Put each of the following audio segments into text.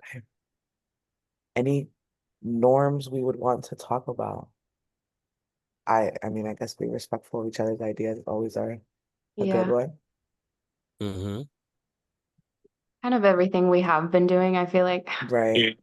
Okay. Any norms we would want to talk about? I mean, I guess being respectful of each other's ideas always are a good Yeah, one. Mm-hmm. kind of everything we have been doing, I feel like. Right.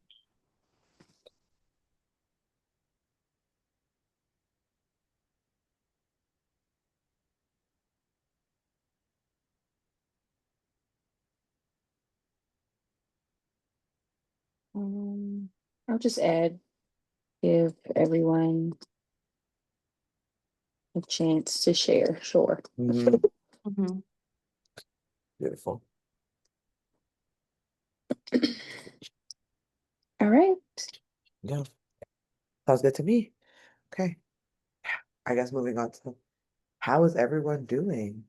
Um, I'll just add, give everyone a chance to share. Sure. Hmm. Mhm. Beautiful. All right. Yeah. Sounds good to me. Okay. I guess moving on to how is everyone doing?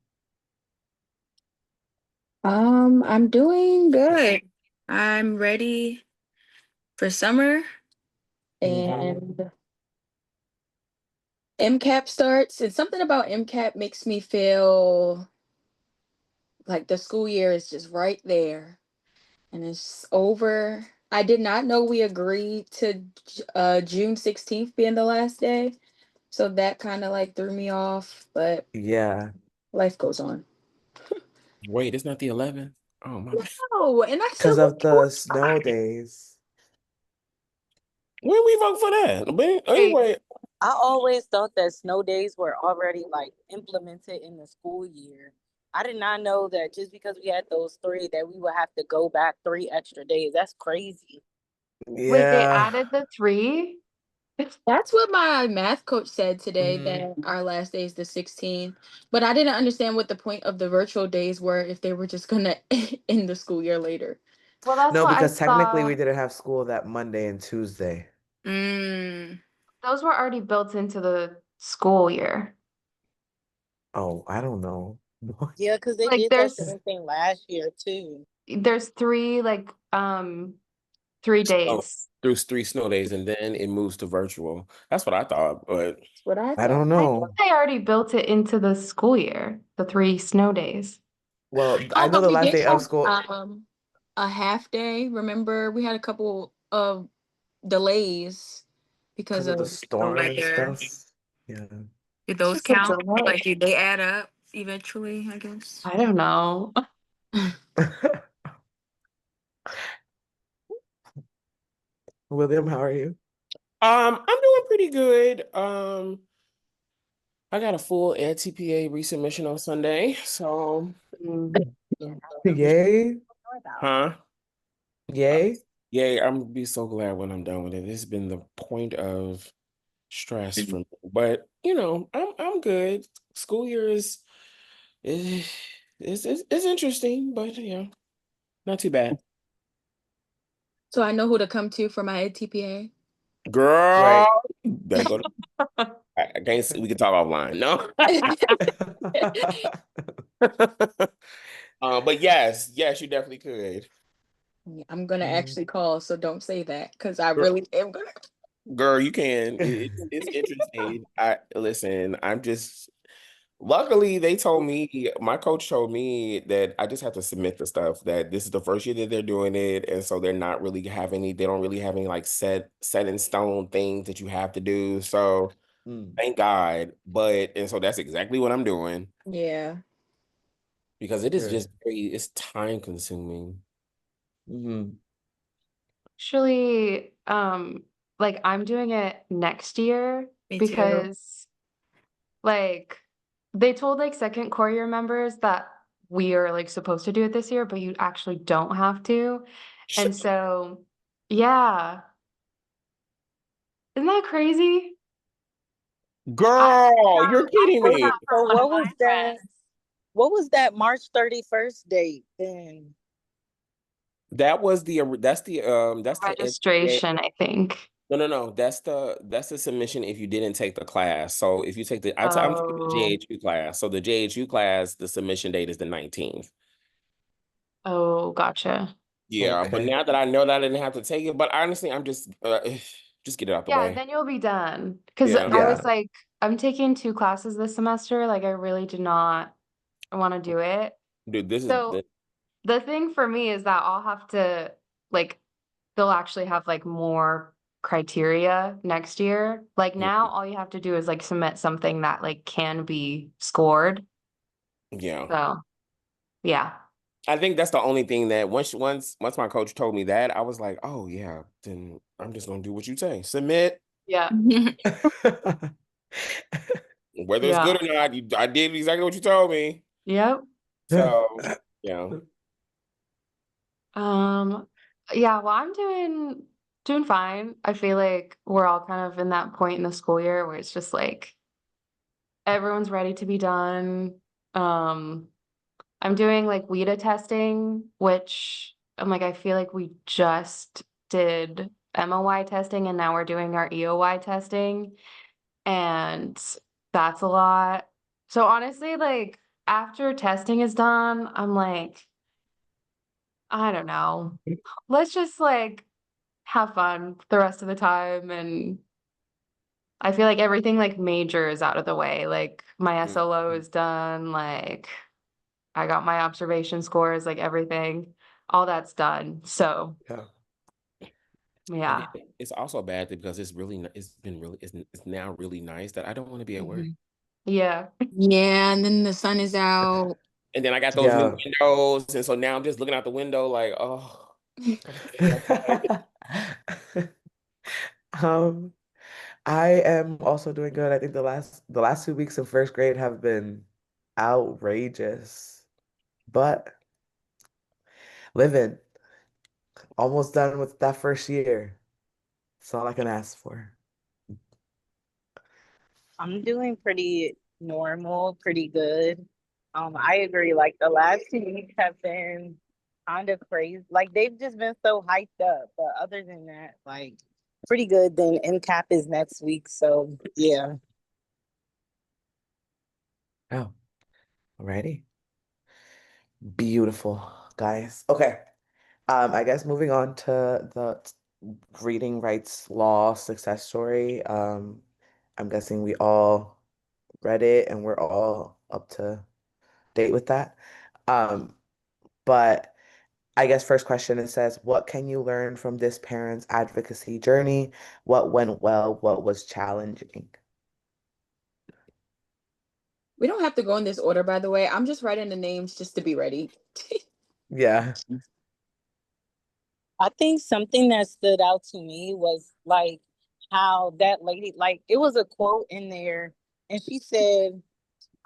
I'm doing good. I'm ready for summer Hmm. and MCAP starts. And something about MCAP makes me feel like the school year is just right there and it's over. I did not know we agreed to June 16th being the last day. So that kind of like threw me off, but Yeah. life goes on. Wait, it's not the 11th. Oh my. Oh, and I should Because look of the forward. snow days. When we vote for that? But Wait, anyway, I always thought that snow days were already like implemented in the school year. I did not know that just because we had those three that we would have to go back 3 extra days. That's crazy. wait, they Yeah. added the three? That's what my math coach said today, Hmm. that our last day is the 16th. But I didn't understand what the point of the virtual days were if they were just gonna end the school year later. Well, that's No, what I because technically saw. we didn't have school that Monday and Tuesday. Mm. Those were already built into the school year. Oh, I don't know. Yeah, because they Like did that same thing last year too. there's three like 3 oh, days. through 3 snow days, and then it moves to virtual. That's what I thought, but That's what I I thought. don't I think know. they already built it into the school year, the 3 snow days. Well, I Oh, know but the we last did day of have school a half day. Remember, we had a couple of delays because because of the of the storm and weather. stuff. Yeah. Did It's those just a count? delay. Like, did they add up eventually, I guess? I don't know. William, how are you? I'm doing pretty good. I got a full ATPA resubmission on Sunday, so Mm. Yay. huh? Yay. Yay, I'm gonna be so glad when I'm done with it. This has been the point of stress for me. But I'm good. School year is is interesting, but not too bad. So I know who to come to for my ATPA. Girl, Right. better go to I can't we can talk offline. No. But yes, you definitely could. I'm gonna Mm. actually call, so don't say that because I Girl, really am gonna. girl, you can. It's interesting. I listen, I'm just luckily they told me, my coach told me that I just have to submit the stuff, that this is the first year that they're doing it. And so they're not really have any, they don't really have any like set in stone things that you have to do. So Mm. thank God. But and so that's exactly what I'm doing Yeah. because it is Good. just it's time consuming. Hmm. Actually, like I'm doing it next year Me too. because like they told like second core year members that we are like supposed to do it this year, but you actually don't have to. And so, yeah, isn't that crazy? I Girl, found you're I kidding heard me. that from So one of what my was that? friends. What was that March 31st date then? That was that's the NCAA. Registration, I think. No. That's the submission if you didn't take the class. So if you take I'm taking the Oh, JHU class. So the JHU class, the submission date is the 19th. oh, gotcha. Yeah, but Okay. now that I know that I didn't have to take it, but honestly, I'm just just get it out the Yeah, way. then you'll be done. Because Yeah. I was Yeah. like, I'm taking 2 classes this semester. Like, I really did not want to do it. Dude, this is So the thing for me is that I'll have to like they'll actually have like more criteria next year. Like now, all you have to do is like submit something that like can be scored. Yeah. So, yeah. I think that's the only thing that once my coach told me that, I was like, oh yeah, then I'm just gonna do what you say. Submit. Yeah. Whether it's Yeah. good or not, I did exactly what you told me. Yep. So, yeah. Um, yeah, well, I'm doing fine. I feel like we're all kind of in that point in the school year where it's just like everyone's ready to be done. Um, I'm doing like WIDA testing, which I'm like, I feel like we just did MOY testing and now we're doing our EOY testing, and that's a lot. So honestly, like after testing is done, I'm like, I don't know. Let's just like have fun the rest of the time. And I feel like everything like major is out of the way. Like my SLO is done. Like I got my observation scores, like everything, all that's done. So Yeah. And yeah. it's also bad because it's been really it's now really nice that I don't want to be at work. Mhm. Yeah. Yeah, and then the sun is out. And then I got those new Yeah. windows, and so now I'm just looking out the window like, oh, Um, I am also doing good. I think the last 2 weeks of first grade have been outrageous, but living, almost done with that first year. That's all I can ask for. I'm doing pretty normal, pretty good. I agree. Like the last 2 weeks have been kind of crazy. Like they've just been so hyped up. But other than that, like pretty good. Then MCAP is next week. So yeah. Oh, alrighty. Beautiful, guys. Okay. I guess moving on to the reading rights law success story. I'm guessing we all read it and we're all up to date with that. Um, but I guess first question it says, what can you learn from this parent's advocacy journey? What went well? What was challenging? We don't have to go in this order, by the way. I'm just writing the names just to be ready. Yeah. I think something that stood out to me was like how that lady, like it was a quote in there, and she said,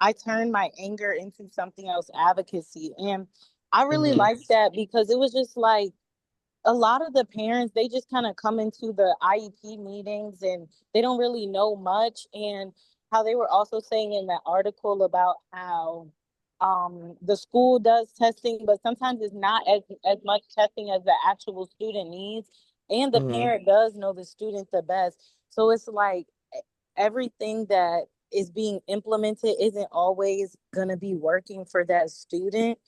I turned my anger into something else, advocacy. And I really Hmm. liked that because it was just like a lot of the parents, they just kind of come into the IEP meetings and they don't really know much. And how they were also saying in that article about how the school does testing, but sometimes it's not as much testing as the actual student needs. And the Hmm. parent does know the student the best. So it's like everything that is being implemented isn't always going to be working for that student.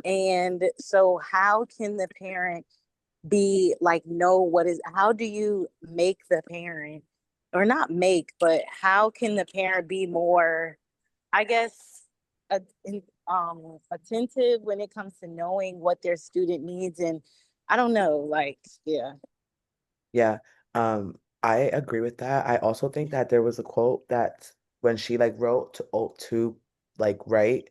And so, how can the parent be like, know what is, how do you make the parent, or not make, but how can the parent be more, I guess, uh, attentive when it comes to knowing what their student needs? And I don't know, like, yeah. Yeah. I agree with that. I also think that there was a quote that when she like wrote to like write,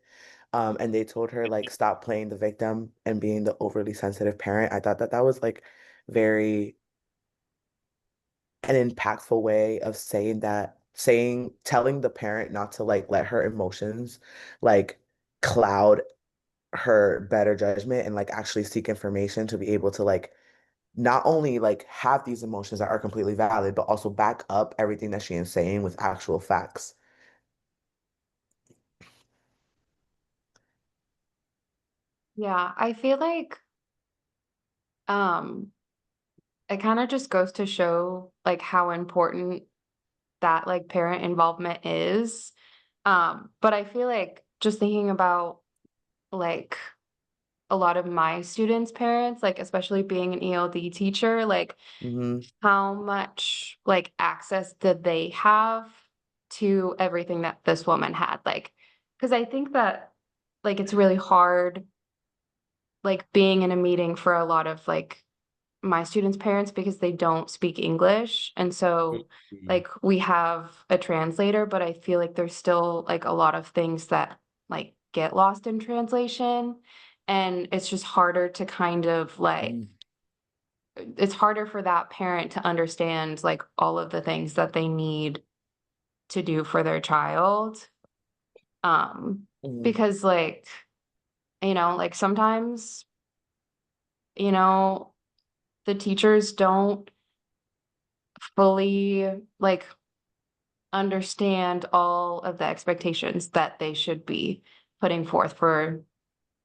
and they told her like stop playing the victim and being the overly sensitive parent. I thought that that was like very an impactful way of saying that, telling the parent not to like let her emotions like cloud her better judgment and like actually seek information to be able to like not only like have these emotions that are completely valid, but also back up everything that she is saying with actual facts. Yeah. I feel like um it kind of just goes to show like how important that like parent involvement is. But I feel like just thinking about like a lot of my students' parents, like especially being an ELD teacher, like Hmm. how much like access did they have to everything that this woman had? Like, because I think that like it's really hard like being in a meeting for a lot of like my students' parents because they don't speak English. And so like we have a translator, but I feel like there's still like a lot of things that like get lost in translation. And it's just harder to kind of like it's harder for that parent to understand like all of the things that they need to do for their child. Because like, you know, like sometimes, you know, the teachers don't fully like understand all of the expectations that they should be putting forth for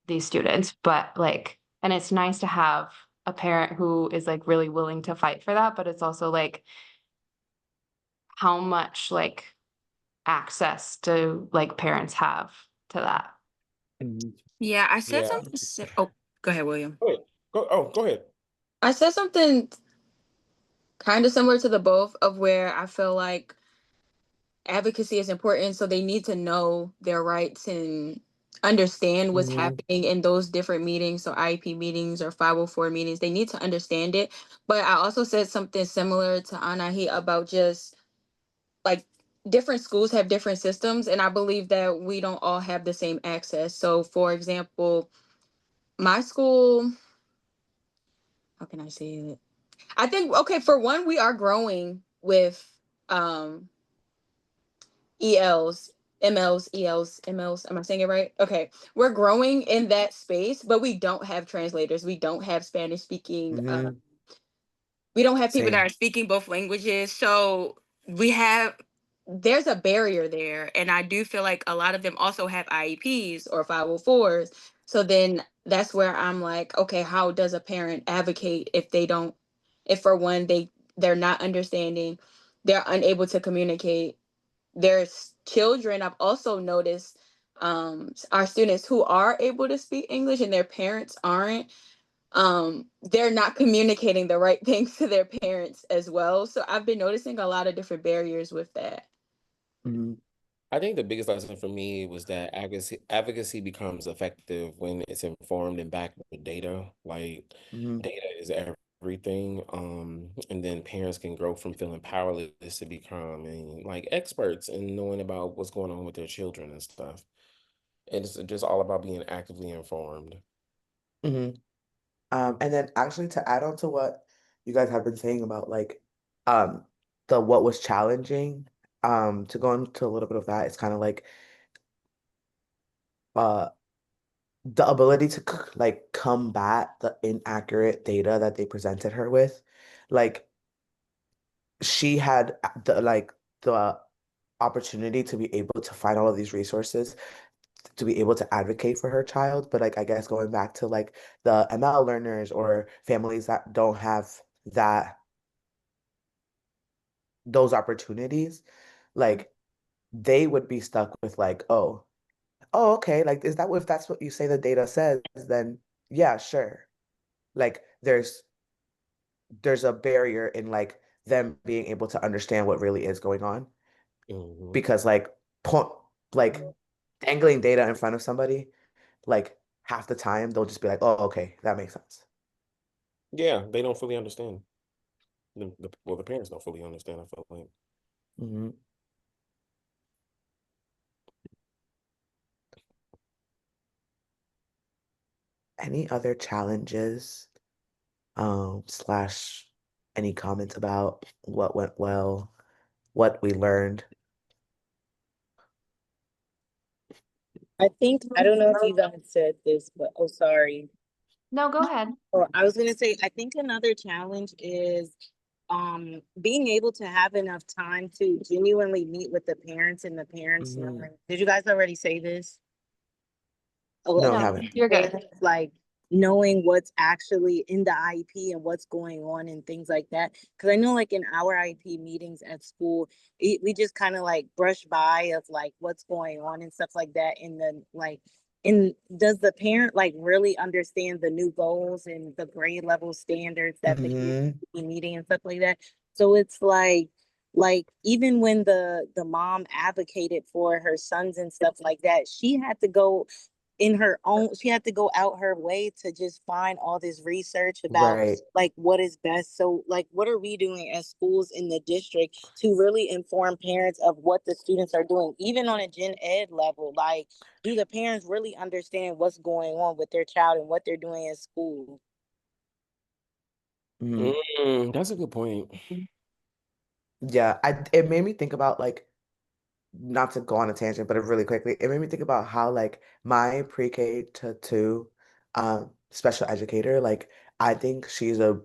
these students. But like, and it's nice to have a parent who is like really willing to fight for that, but it's also like how much like access do like parents have to that. Yeah, I said Yeah. something. Oh, go ahead, William. Go ahead. Go ahead. I said something kind of similar to the both of where I feel like advocacy is important, so they need to know their rights and understand what's happening in those different meetings, so IEP meetings or 504 meetings. They need to understand it. But I also said something similar to Anahi about just like different schools have different systems, and I believe that we don't all have the same access. So for example, my school, how can I say it? I think, okay, for one, we are growing with um ELs, MLs, ELs, MLs. Am I saying it right? Okay. We're growing in that space, but we don't have translators. We don't have Spanish speaking. We don't have people that are speaking both languages. So there's a barrier there. And I do feel like a lot of them also have IEPs or 504s. So then that's where I'm like, okay, how does a parent advocate if they don't, if for one, they're not understanding, they're unable to communicate. There's children I've also noticed, our students who are able to speak English and their parents aren't, they're not communicating the right things to their parents as well. So I've been noticing a lot of different barriers with that. I think the biggest lesson for me was that advocacy becomes effective when it's informed and backed with data. Like data is everything. And then parents can grow from feeling powerless to becoming like experts and knowing about what's going on with their children and stuff. And it's just all about being actively informed. And then actually to add on to what you guys have been saying about like um the what was challenging, to go into a little bit of that, it's kind of like uh the ability to like combat the inaccurate data that they presented her with. Like she had the opportunity to be able to find all of these resources to be able to advocate for her child. But like I guess going back to like the ML learners or families that don't have that those opportunities, like they would be stuck with like, oh, okay, like is that if that's what you say the data says, then yeah, sure. Like there's a barrier in like them being able to understand what really is going on because like point like dangling data in front of somebody, like half the time they'll just be like, oh, okay, that makes sense. Yeah, they don't fully understand. Well, the parents don't fully understand, I feel like. Mhm. Any other challenges, slash any comments about what went well, what we learned? I think, I don't know if you guys said this, but oh, sorry. No, go ahead. Or I was gonna say, I think another challenge is being able to have enough time to genuinely meet with the parents and the parents knowing. Did you guys already say this? Oh, No, we okay. No, haven't. you're good. Like knowing what's actually in the IEP and what's going on and things like that. Because I know, like in our IEP meetings at school, we just kind of like brush by of like what's going on and stuff like that. And then like, and does the parent like really understand the new goals and the grade level standards that they will Hmm. be meeting and stuff like that? So it's like even when the mom advocated for her sons and stuff like that, she had to go in her own, she had to go out her way to just find all this research about Right. like what is best. So like what are we doing as schools in the district to really inform parents of what the students are doing, even on a gen ed level? Like, do the parents really understand what's going on with their child and what they're doing in school? Mhm. That's a good point. Yeah, it made me think about like not to go on a tangent, but really quickly, it made me think about how like my pre-K to two special educator, like I think she's a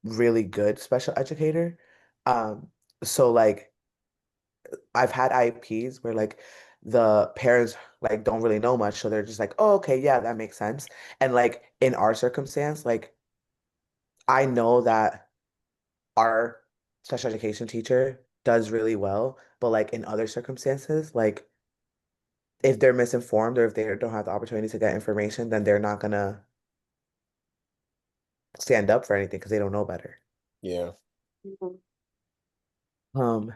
really good special educator. Um, so like I've had IEPs where like the parents like don't really know much, so they're just like, oh, okay, yeah, that makes sense. And like in our circumstance, like I know that our special education teacher does really well, but like in other circumstances, like if they're misinformed or if they don't have the opportunity to get information, then they're not gonna stand up for anything because they don't know better. Yeah. Mhm. Um,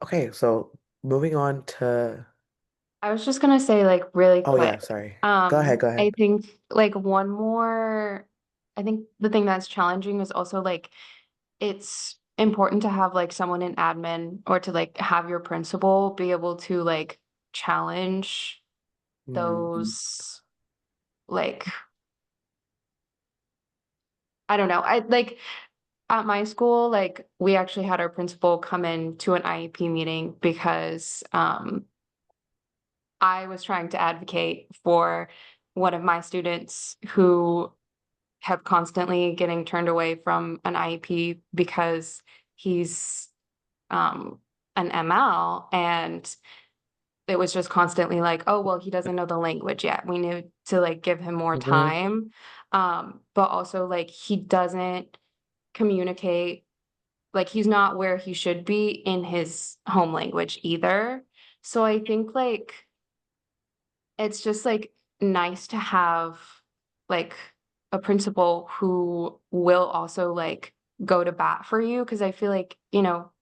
okay, so moving on to I was just gonna say, like, really oh yeah, quick. sorry. Go ahead, go I ahead. think like one more, I think the thing that's challenging is also like it's important to have like someone in admin or to like have your principal be able to like challenge Mm, those like I don't know. I like at my school, like we actually had our principal come in to an IEP meeting because I was trying to advocate for one of my students who have constantly getting turned away from an IEP because he's um an ML, and it was just constantly like, oh well, he doesn't know the language yet. We need to like give him more mhm, time. But also like he doesn't communicate, like he's not where he should be in his home language either. So I think like it's just like nice to have like a principal who will also like go to bat for you, because I feel like,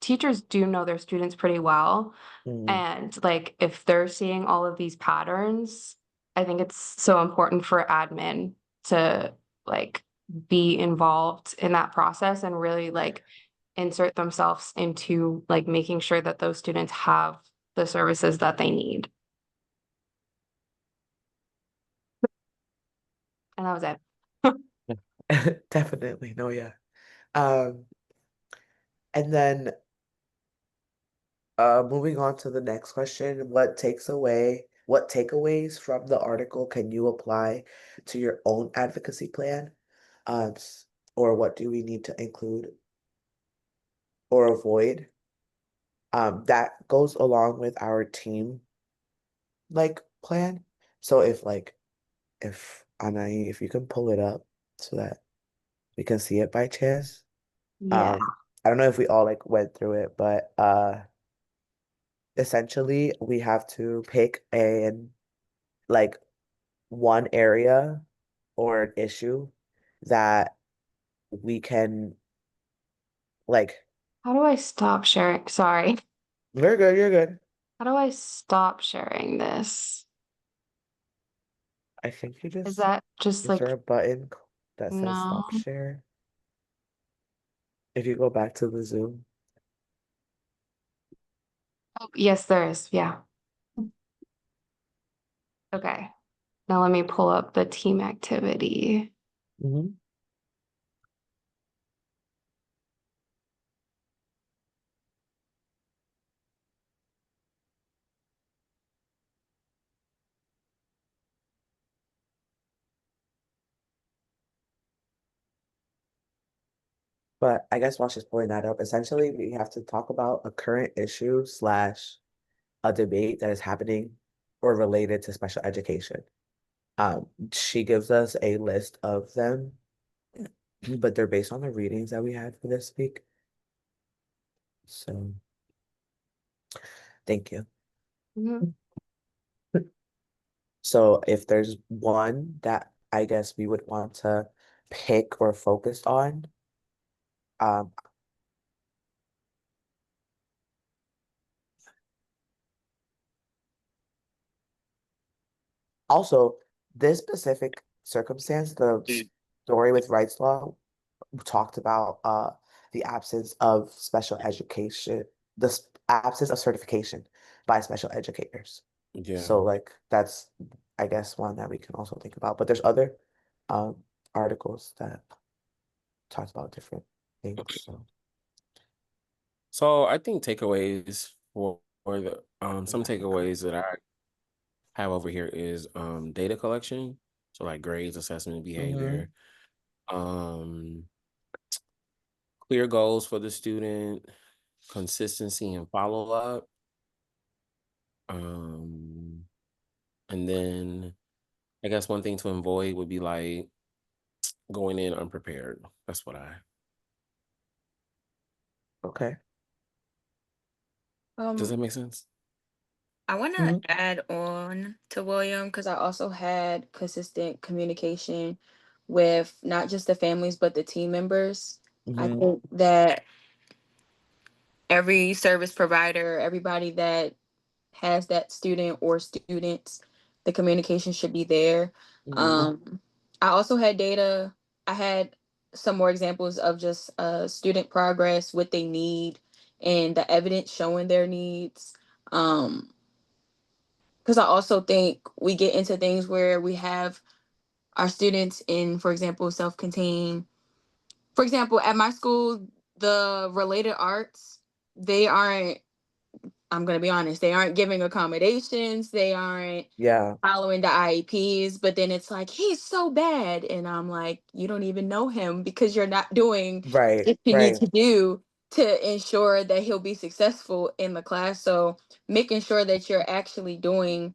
teachers do know their students pretty well. mm. And like if they're seeing all of these patterns, I think it's so important for admin to like be involved in that process and really like insert themselves into like making sure that those students have the services that they need. And that was it. Definitely. No, yeah. Um, and then moving on to the next question, what takeaways from the article can you apply to your own advocacy plan? Or what do we need to include or avoid? That goes along with our team like plan. So if Anai, if you can pull it up so that we can see it by chance. Yeah. I don't know if we all like went through it, but essentially we have to pick an like one area or an issue that we can like How do I stop sharing? Sorry. you're good, you're good. How do I stop sharing this? I think you Is just that just is there like, a button that says stop no? share? If you go back to the Zoom. Oh, yes, there is. Yeah. Okay. Now let me pull up the team activity. Mhm. But I guess while she's pulling that up, essentially we have to talk about a current issue slash a debate that is happening or related to special education. She gives us a list of them, but they're based on the readings that we had for this week. So thank you. Mhm. So if there's one that I guess we would want to pick or focus on, um, Also, this specific circumstance, the story with rights law talked about the absence of special education, the absence of certification by special educators. Yeah. So like that's I guess one that we can also think about. But there's other um articles that talk about different things. So So I think takeaways for the some takeaways that I have over here is data collection. So like grades, assessment, and hmm behavior. Um Clear goals for the student, consistency and follow up. Um and then I guess one thing to avoid would be like going in unprepared. That's what I Okay. does Um, that make sense? I want to hmm add on to William because I also had consistent communication with not just the families but the team members. I hmm think that every service provider, everybody that has that student or students, the communication should be there. hmm I also had data. I had some more examples of just student progress, what they need, and the evidence showing their needs. Um, because I also think we get into things where we have our students in, for example, self-contained. For example, at my school, the related arts, they aren't, I'm going to be honest, they aren't giving accommodations, they aren't Yeah. following the IEPs, but then it's like, he's so bad. And I'm like, you don't even know him because you're not doing Right. what you need Right. to do to ensure that he'll be successful in the class. So making sure that you're actually doing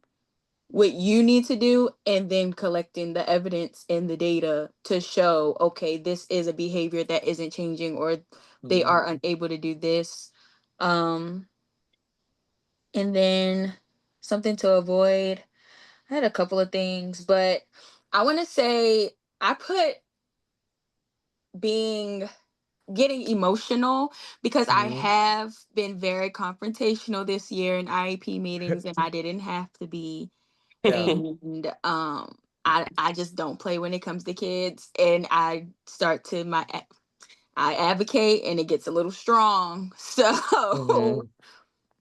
what you need to do and then collecting the evidence and the data to show, okay, this is a behavior that isn't changing or they hmm are unable to do this. Um, and then something to avoid. I had a couple of things, but I want to say I put being getting emotional because I hmm have been very confrontational this year in IEP meetings and I didn't have to be. Yeah. And I just don't play when it comes to kids and I start to I advocate and it gets a little strong. So hmm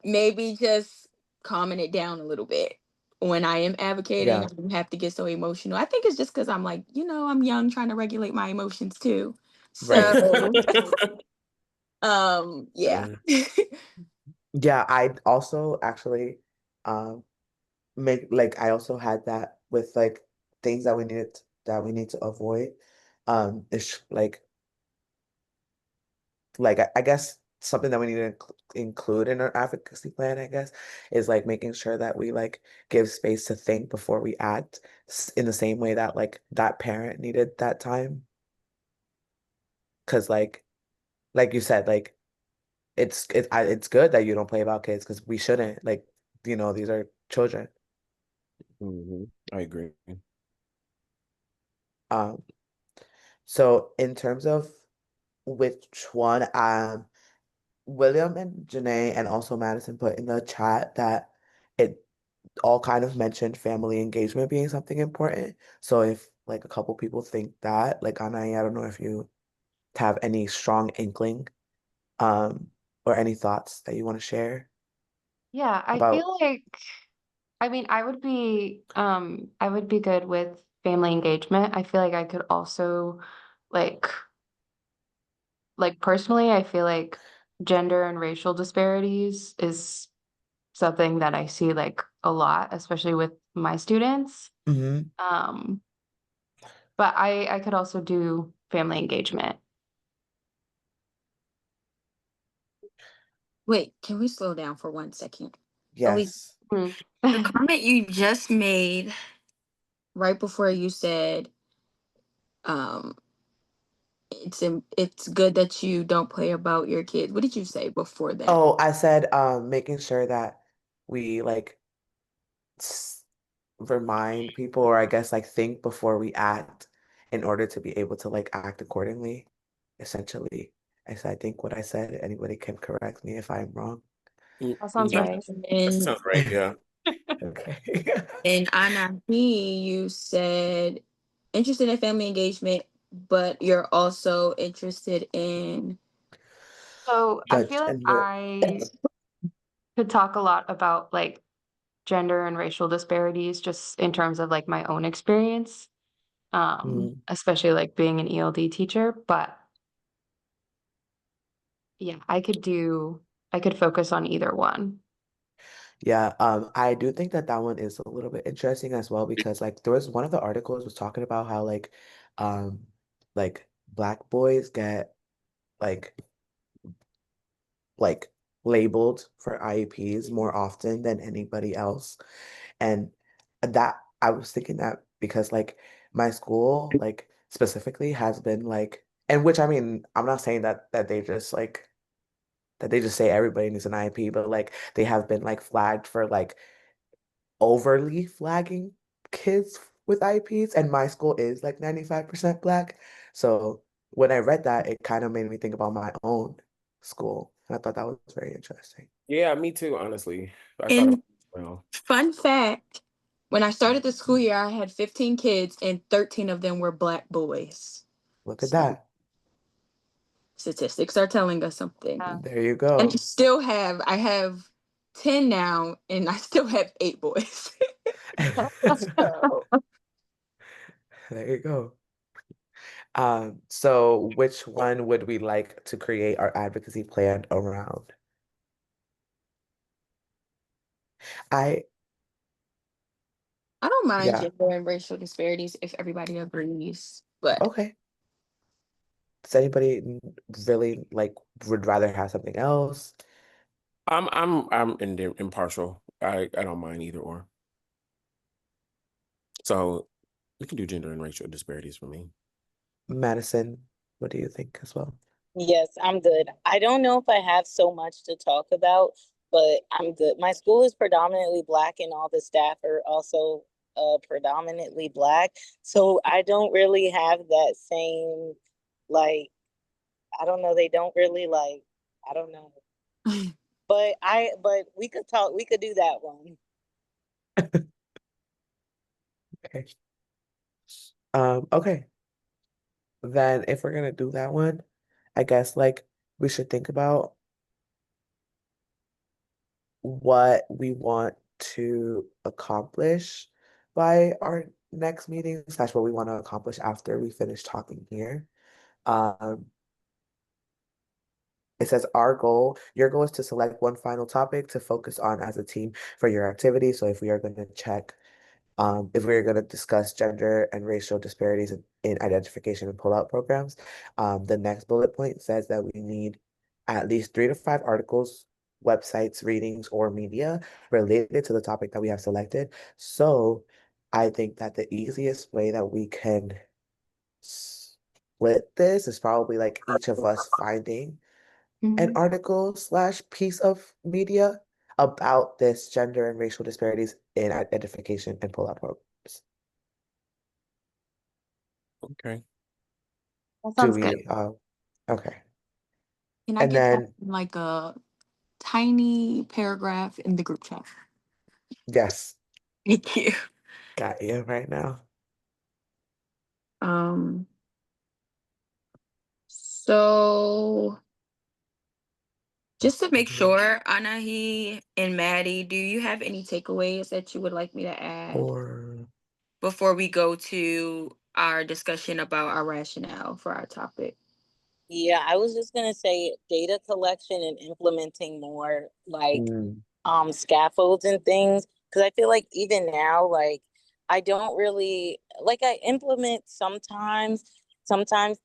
maybe just calming it down a little bit. When I am advocating, I Yeah. don't have to get so emotional. I think it's just because I'm like, I'm young trying to regulate my emotions too. Right. So, yeah. Yeah. Yeah, I also actually um make like I also had that with like things that we need to avoid. It's like I guess something that we need to include in our advocacy plan, I guess, is like making sure that we like give space to think before we act in the same way that like that parent needed that time. 'Cause like you said, like it's good that you don't play about kids because we shouldn't. Like, these are children. I agree. Um, so in terms of which one, William and Janae and also Madison put in the chat that it all kind of mentioned family engagement being something important. So if like a couple people think that, like Anai, I don't know if you have any strong inkling, um, or any thoughts that you want to share Yeah, I about. feel like I mean, I would be good with family engagement. I feel like I could also like personally, I feel like gender and racial disparities is something that I see like a lot, especially with my students. Mhm. Um, but I could also do family engagement. Wait, can we slow down for 1 second? Elise, Yes. Hmm. the comment you just made right before you said, um, it's good that you don't play about your kids. What did you say before that? Oh, I said making sure that we like s remind people, or I guess like think before we act in order to be able to like act accordingly, essentially. I think what I said. Anybody can correct me if I'm wrong. That sounds No, right. that And sounds right. Yeah. Okay. And Anahi, you said interested in family engagement, but you're also interested in So I feel like Gender. I could talk a lot about like gender and racial disparities just in terms of like my own experience, Mm, especially like being an ELD teacher. But yeah, I could focus on either one. yeah, I do think that that one is a little bit interesting as well because like there was one of the articles was talking about how um like black boys get like like labeled for IEPs more often than anybody else. And that I was thinking that because like my school like specifically has been like and which I mean I'm not saying that they just like that they just say everybody needs an IEP, but like they have been like flagged for like overly flagging kids with IEPs, and my school is like 95% black. So when I read that, it kind of made me think about my own school. And I thought that was very interesting. Yeah, me too, honestly. I thought about in it as well. fun fact, when I started the school year, I had 15 kids and 13 of them were black boys. Look at So that. statistics are telling us something. Yeah. There you And go. I have 10 now and I still have 8 boys. So There you go. So which one would we like to create our advocacy plan around? I, I don't mind yeah, gender and racial disparities if everybody agrees. But okay. Does anybody really like would rather have something else? I'm impartial. I don't mind either or. So we can do gender and racial disparities for me. Madison, what do you think as well? Yes, I'm good. I don't know if I have so much to talk about, but I'm good. My school is predominantly black, and all the staff are also predominantly black. So I don't really have that same, like, I don't know, they don't really like, I don't know. But we could talk, we could do that one. Okay. Okay. Then if we're gonna do that one, I guess like we should think about what we want to accomplish by our next meeting, slash what we want to accomplish after we finish talking here. Um, it says your goal is to select one final topic to focus on as a team for your activity. So if we are going to check if we're going to discuss gender and racial disparities in identification and pull-out programs, the next bullet point says that we need at least 3 to 5 articles, websites, readings, or media related to the topic that we have selected. So I think that the easiest way that we can split this is probably like each of us finding an Mhm. article slash piece of media about this gender and racial disparities in identification and pull-out programs. Okay. That Do sounds good. we, okay. can I And get that then, in like a tiny paragraph in the group chat? yes, Thank you. got you right now. Um, so just to make sure, Anahi and Maddie, do you have any takeaways that you would like me to add Or, before we go to our discussion about our rationale for our topic? Yeah, I was just gonna say data collection and implementing more like mm, scaffolds and things, because I feel like even now, like, I don't really like, I implement sometimes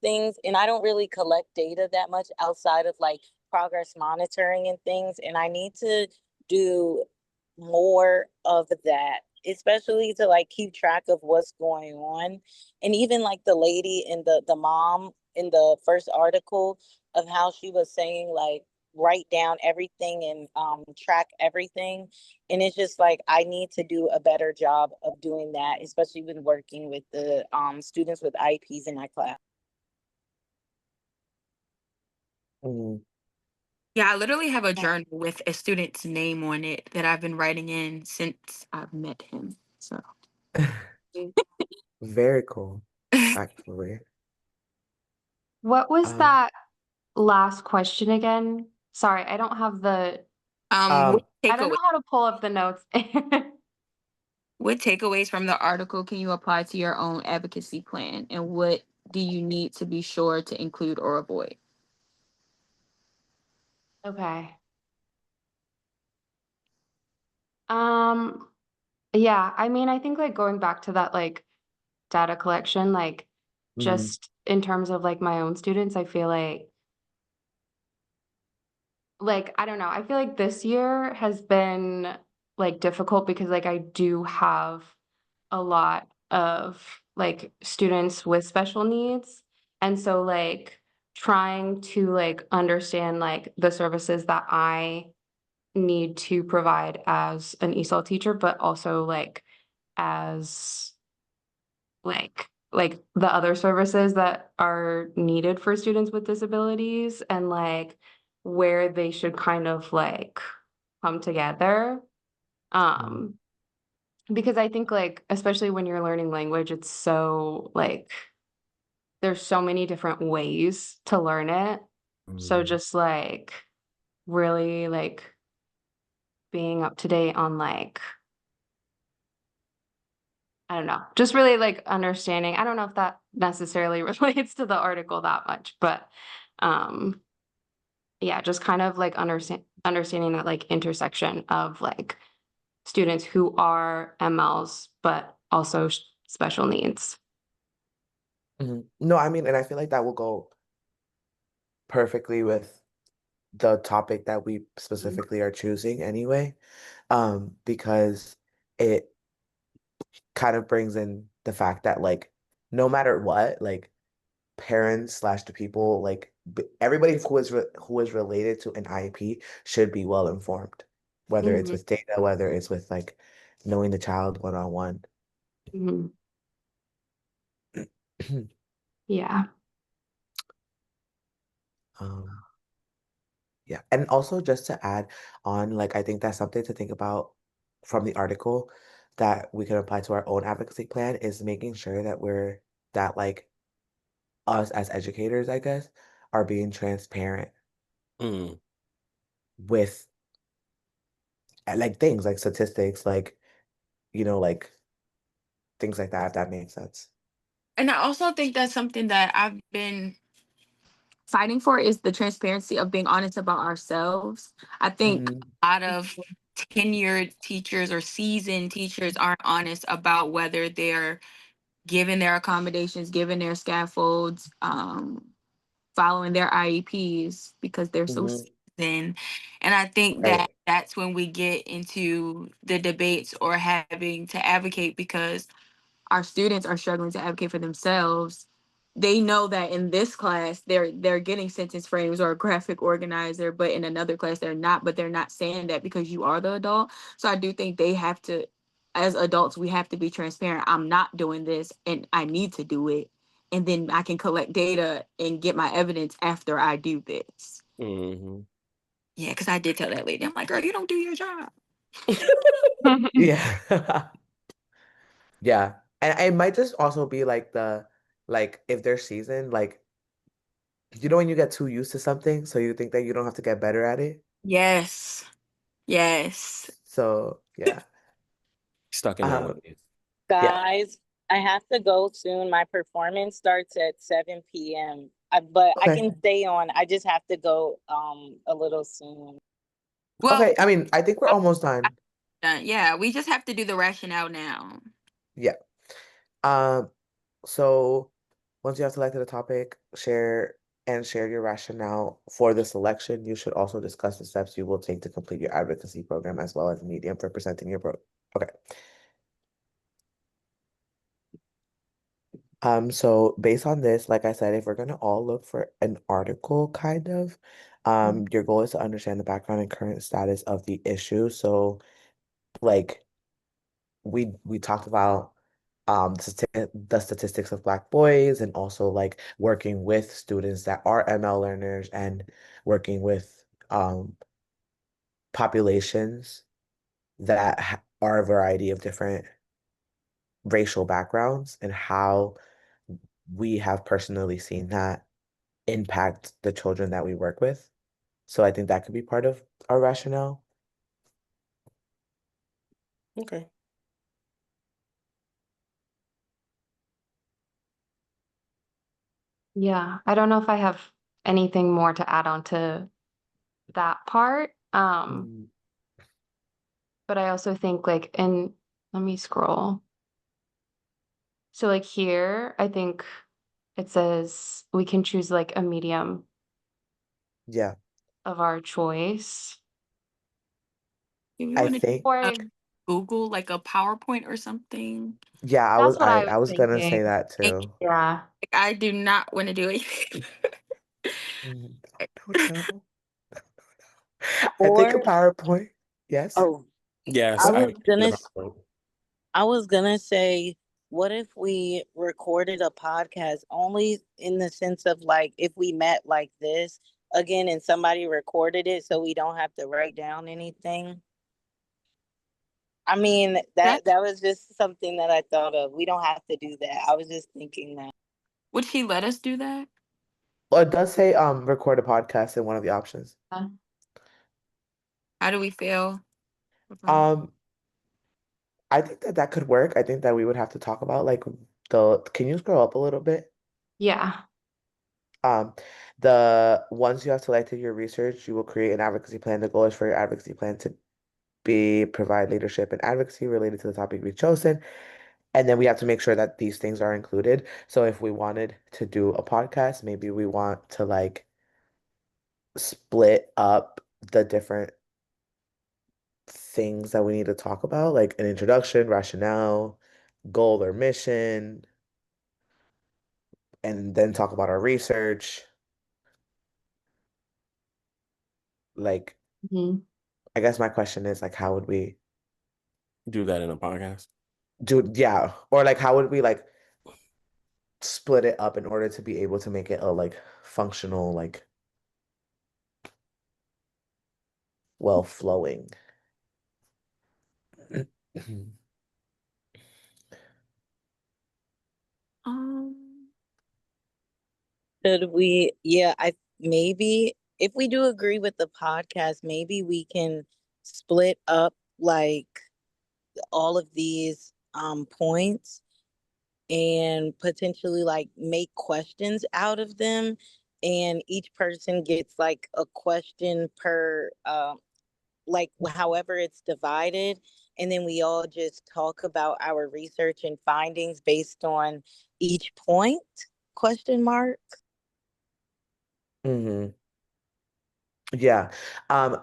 things, and I don't really collect data that much outside of like progress monitoring and things, and I need to do more of that, especially to like keep track of what's going on. And even like the lady in the mom in the first article, of how she was saying like write down everything and track everything. And it's just like I need to do a better job of doing that, especially when working with the students with IEPs in my class. mm. Yeah, I literally have a journal with a student's name on it that I've been writing in since I've met him. So Very cool, actually. What was Um, that last question again? Sorry, I don't have what um, I don't takeaway know how to pull up the notes. what takeaways from the article can you apply to your own advocacy plan, and what do you need to be sure to include or avoid? Okay. Um, yeah, I mean, I think like going back to that like data collection, like mhm, just in terms of like my own students, I feel like I don't know, I feel like this year has been like difficult because like I do have a lot of like students with special needs. And so like trying to like understand like the services that I need to provide as an ESOL teacher, but also like as like the other services that are needed for students with disabilities and like where they should kind of like come together. mhm, Um, because I think like especially when you're learning language, it's so like there's so many different ways to learn it. So mhm, just like really like being up to date on like I don't know, just really like understanding. I don't know if that necessarily relates to the article that much, but um yeah, just kind of like understanding that like intersection of like students who are MLs but also special needs. mhm. No, I mean, and I feel like that will go perfectly with the topic that we specifically are choosing anyway, because it kind of brings in the fact that like no matter what, like parents slash the people like everybody who is related to an IEP should be well informed, whether it's Mhm, with data, whether it's with like knowing the child one on one. mhm. Yeah. Um, yeah, and also just to add on, like I think that's something to think about from the article that we can apply to our own advocacy plan is making sure that that like us as educators, I guess, are being transparent Mm. with like things like statistics, like like things like that, if that makes sense. And I also think that's something that I've been fighting for is the transparency of being honest about ourselves. I think Hmm. a lot of tenured teachers or seasoned teachers aren't honest about whether they're given their accommodations, given their scaffolds, following their IEPs because they're so Hmm. seasoned. And I think that Right. that's when we get into the debates or having to advocate because our students are struggling to advocate for themselves. They know that in this class they're getting sentence frames or a graphic organizer, but in another class they're not, but they're not saying that because you are the adult. So I do think they have to, as adults, we have to be transparent. I'm not doing this and I need to do it. And then I can collect data and get my evidence after I do this. Hmm. Yeah, because I did tell that lady, I'm like, girl, you don't do your job. Yeah. Yeah. And it might just also be like like if they're seasoned, like when you get too used to something, so you think that you don't have to get better at it. Yes. Yes. So yeah. Stuck in that Um, one. yeah. Guys, I have to go soon. My performance starts at 7 p.m. But I Okay. can stay on. I just have to go a little soon. Well, Okay. I mean, I think we're almost done. yeah, we just have to do the rationale now. Yeah. Um, so once you have selected a topic, share your rationale for the selection. You should also discuss the steps you will take to complete your advocacy program as well as a medium for presenting your pro. Okay. So based on this, like I said, if we're gonna all look for an article kind of, your goal is to understand the background and current status of the issue. So like we talked about the statistics of Black boys and also like working with students that are ML learners and working with populations that are a variety of different racial backgrounds and how we have personally seen that impact the children that we work with. So I think that could be part of our rationale. Okay. Yeah, I don't know if I have anything more to add on to that part. Mm, But I also think like, and let me scroll. So like here, I think it says we can choose like a medium yeah, of our choice. Do we I want to think, Or Google like a PowerPoint or something? yeah, that's what I I was was gonna say thinking. that Thank you. too. Yeah. Like, I do not want to do it. Mm, no, no. I think a Or PowerPoint. Yes. oh, Yes, I I was would gonna get s- about point. I was gonna say, what if we recorded a podcast only in the sense of like if we met like this again and somebody recorded it so we don't have to write down anything? I mean, That that was just something that I thought of. We don't have to do that. I was just thinking that. would she let us do that? Well, it does say record a podcast in one of the options. How do we feel about? Um, I think that that could work. I think that we would have to talk about like can you scroll up a little bit? Yeah. Um, the once you have selected your research, you will create an advocacy plan. The goal is for your advocacy plan to be provide leadership and advocacy related to the topic we've chosen. And then we have to make sure that these things are included. So if we wanted to do a podcast, maybe we want to like split up the different things that we need to talk about, like an introduction, rationale, goal or mission, and then talk about our research. Like, Mhm. I guess my question is like, how would we Do that in a podcast. do, yeah, or like, how would we like split it up in order to be able to make it a like functional, like well flowing. Um, Should we? Yeah, I maybe if we do agree with the podcast, maybe we can split up like all of these points and potentially like make questions out of them, and each person gets like a question per like however it's divided, and then we all just talk about our research and findings based on each point, question mark. Hmm. Yeah. Um,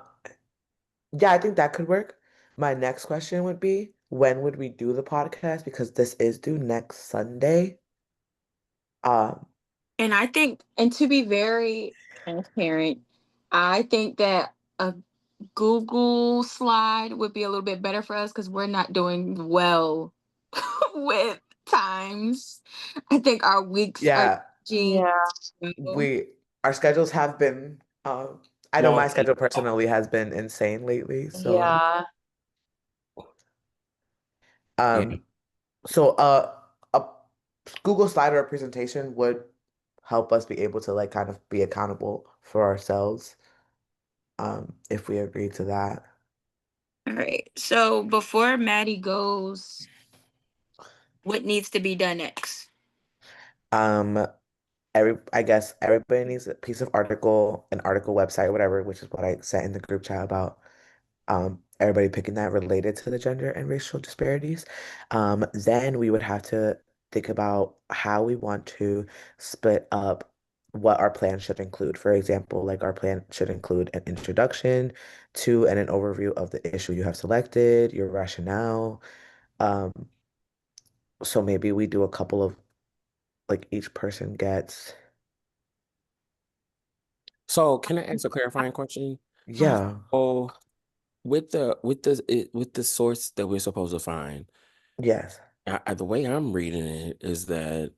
yeah, I think that could work. My next question would be, when would we do the podcast? Because this is due next Sunday. Um, and I think, and to be very transparent, I think that a Google slide would be a little bit better for us because we're not doing well with times. I think our weeks are yeah, changing. Yeah. we our schedules have been I know Long my schedule personally has been insane lately. So Yeah. yeah. um so a Google slide or a presentation would help us be able to like kind of be accountable for ourselves if we agree to that. All right. So before Maddie goes, what needs to be done next? Um I guess everybody needs a piece of article, an article website, whatever, which is what I said in the group chat about everybody picking that related to the gender and racial disparities. Then we would have to think about how we want to split up what our plan should include. For example, like our plan should include an introduction to and an overview of the issue you have selected, your rationale. Um, so maybe we do a couple of like each person gets, So can I ask a clarifying question? yeah, So with the source that we're supposed to find, yes. the way I'm reading it is that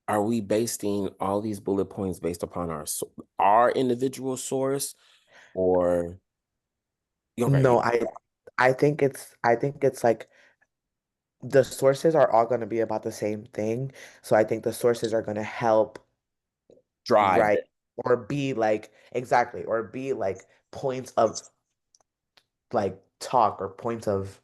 are we basing all these bullet points based upon our individual source, or okay, No, I think it's like the sources are all going to be about the same thing. So I think the sources are going to help drive write it. or be like exactly or be like points of like talk or points of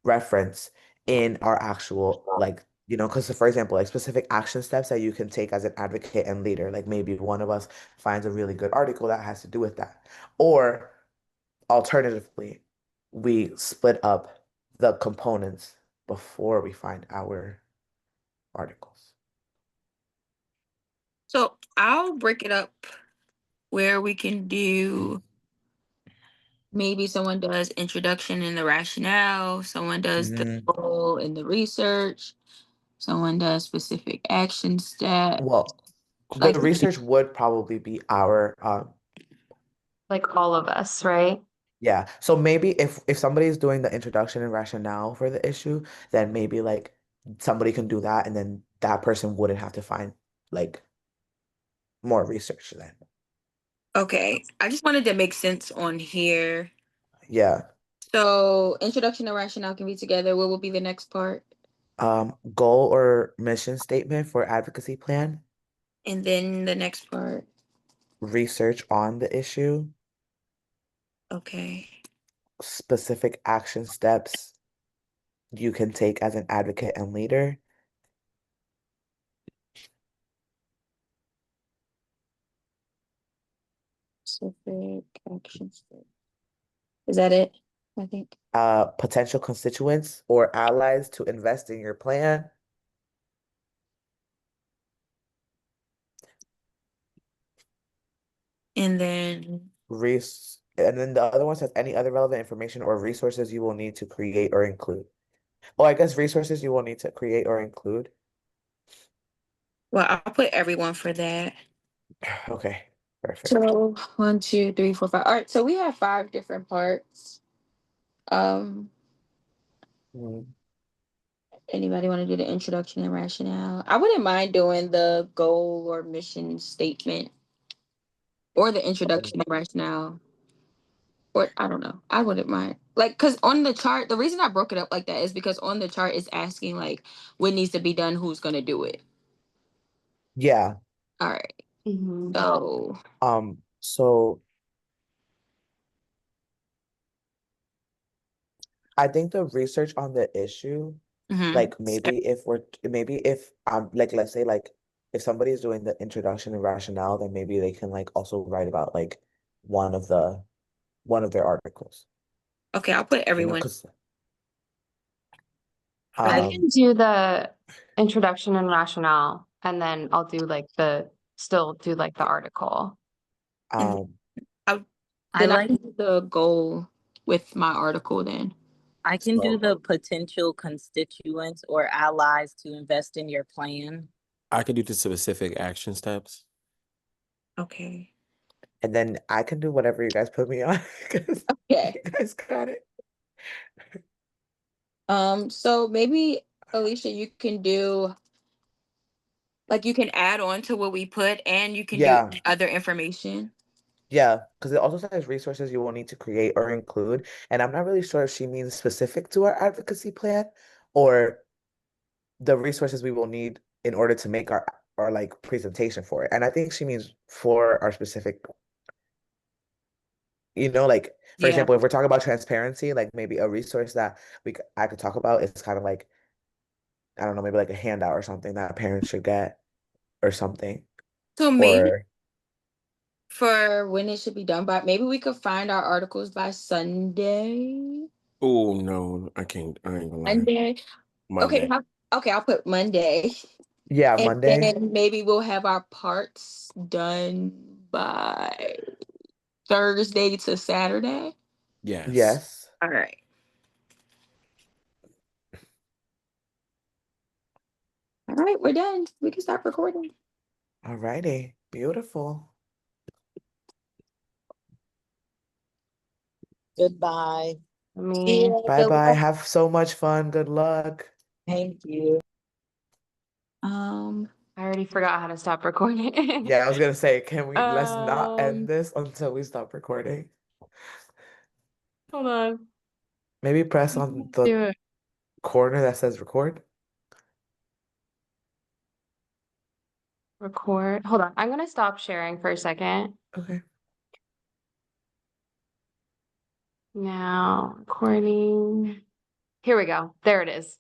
reference in our actual like because for example like specific action steps that you can take as an advocate and leader, like maybe one of us finds a really good article that has to do with that, or alternatively we split up the components before we find our articles. So I'll break it up where we can do maybe someone does introduction and the rationale, someone does the Mhm. goal and the research, someone does specific action steps. Well, the Like, research would probably be our Like all of us, right? yeah. So maybe if somebody's doing the introduction and rationale for the issue, then maybe like somebody can do that and then that person wouldn't have to find like more research then. okay, I just wanted to make sense on here. Yeah. So introduction and rationale can be together. What will be the next part? Goal or mission statement for advocacy plan, And then the next part. research on the issue, Okay. specific action steps you can take as an advocate and leader, Specific action step. Is that it? I think. potential constituents or allies to invest in your plan, And then and then the other one says any other relevant information or resources you will need to create or include. Oh, I guess resources you will need to create or include. well, I'll put everyone for that. Okay, perfect. So 1, 2, 3, 4, 5. All right, so we have 5 different parts. Um, Mm, Anybody want to do the introduction and rationale? I wouldn't mind doing the goal or mission statement or the introduction and rationale. Or I don't know. I wouldn't mind. Like, because on the chart, the reason I broke it up like that is because on the chart it's asking like what needs to be done, who's gonna do it. yeah. All right. Hmm. So So I think the research on the issue, mhm. like maybe if like let's say like if somebody is doing the introduction and rationale, then maybe they can like also write about like one of the one of their articles, Okay, I'll put everyone because for I that. um can do the introduction and rationale, and then I'll do like still do like the article. And um I I then I like can do the goal with my article then. I can do so the potential constituents or allies to invest in your plan. I can do the specific action steps. Okay. and then I can do whatever you guys put me on because Okay. you guys got it. So maybe Alicia, you can do like you can add on to what we put and you can do Yeah. other information. Yeah, because it also says resources you will need to create or include. And I'm not really sure if she means specific to our advocacy plan or the resources we will need in order to make our like presentation for it. And I think she means for our specific, like for Yeah. example, if we're talking about transparency, like maybe a resource that I could talk about is kind of like, I don't know, maybe like a handout or something that parents should get or something. So maybe Or for when it should be done by, maybe we could find our articles by Sunday. Oh no, I can't. I ain't gonna lie. Monday. Okay, Monday. okay, I'll put Monday. yeah, And Monday. then maybe we'll have our parts done by Thursday to Saturday. Yes. Yes. All right. All right, we're done. We can start recording. All righty. Beautiful. Goodbye. I See mean, you. Bye Good bye. luck. Have so much fun. Good luck. Thank you. Um, I already already forgot how to stop recording. Yeah, I was gonna say, let's not end Um, this until we stop recording. hold on. Maybe press on the Do it. corner that says record. Record. Hold on. I'm gonna stop sharing for a second. Okay. Now, recording. Here we go. There it is.